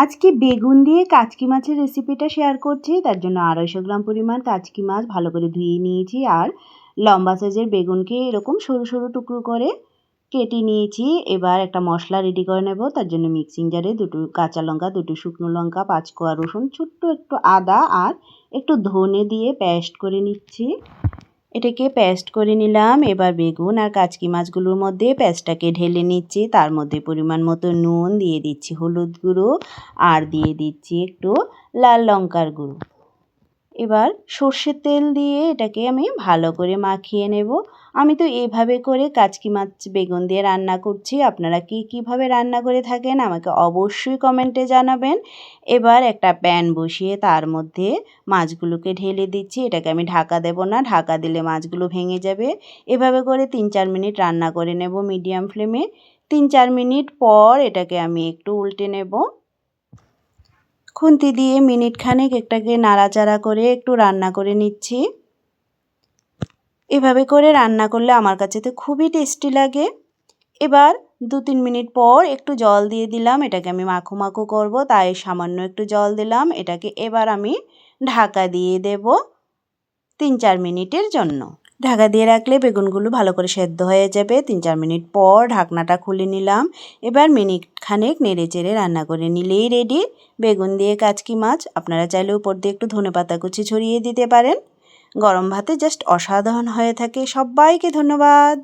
আজকে বেগুন দিয়ে কাচকি মাছের রেসিপিটা শেয়ার করছি। তার জন্য 250 গ্রাম পরিমাণ কাচকি মাছ ভালো করে ধুয়ে নিয়েছি আর লম্বা সাইজের বেগুনকে এরকম সরু সরু টুকরো করে কেটে নিয়েছি। এবার একটা মশলা রেডি করে নেব। তার জন্য মিক্সিং জারে 2টো কাঁচা লঙ্কা, 2টো শুকনো লঙ্কা, 5 কোয়া রসুন, ছোট্ট একটু আদা আর একটু ধনে দিয়ে পেস্ট করে নিচ্ছি। এটাকে পেস্ট করে নিলাম। এবার বেগুন আর কাচকি মাছগুলোর মধ্যে পেস্টটাকে ঢেলে নিচ্ছি। তার মধ্যে পরিমাণ মতো নুন দিয়ে দিচ্ছি, হলুদ গুঁড়ো আর দিয়ে দিচ্ছি একটু লাল লঙ্কার গুঁড়ো। এবার সর্ষের তেল দিয়ে এটাকে আমি ভালো করে মাখিয়ে নেব। আমি তো এভাবে করে কাচকি মাছ বেগুন দিয়ে রান্না করছি। আপনারা কীভাবে রান্না করে থাকেন আমাকে অবশ্যই কমেন্টে জানাবেন। এবার একটা প্যান বসিয়ে তার মধ্যে মাছগুলোকে ঢেলে দিচ্ছি। এটাকে আমি ঢাকা দেব না, ঢাকা দিলে মাছগুলো ভেঙে যাবে। এভাবে করে 3-4 মিনিট রান্না করে নেব মিডিয়াম ফ্লেমে। 3-4 মিনিট পর এটাকে আমি একটু উল্টে নেব। খুন্তি দিয়ে মিনিট খানেক এটাকে নাড়াচাড়া করে একটু রান্না করে নিচ্ছি। এভাবে করে রান্না করলে আমার কাছে তো খুবই টেস্টি লাগে। এবার 2-3 মিনিট পর একটু জল দিয়ে দিলাম। এটাকে আমি মাখো মাখো করব, তাই সামান্য একটু জল দিলাম। এটাকে এবার আমি ঢাকা দিয়ে দেব 3-4 মিনিটের জন্য। ঢাকা দিয়ে রাখলে বেগুনগুলো ভালো করে সেদ্ধ হয়ে যাবে। 3-4 মিনিট পর ঢাকনাটা খুলে নিলাম। এবার মিনিট খানেক নেড়ে চেড়ে রান্না করে নিলেই রেডি বেগুন দিয়ে কাচকি মাছ। আপনারা চাইলে উপর দিয়ে একটু ধনেপাতা কুচি ছড়িয়ে দিতে পারেন। গরম ভাতে জাস্ট অসাধারণ হয়ে থাকে। সবাইকে ধন্যবাদ।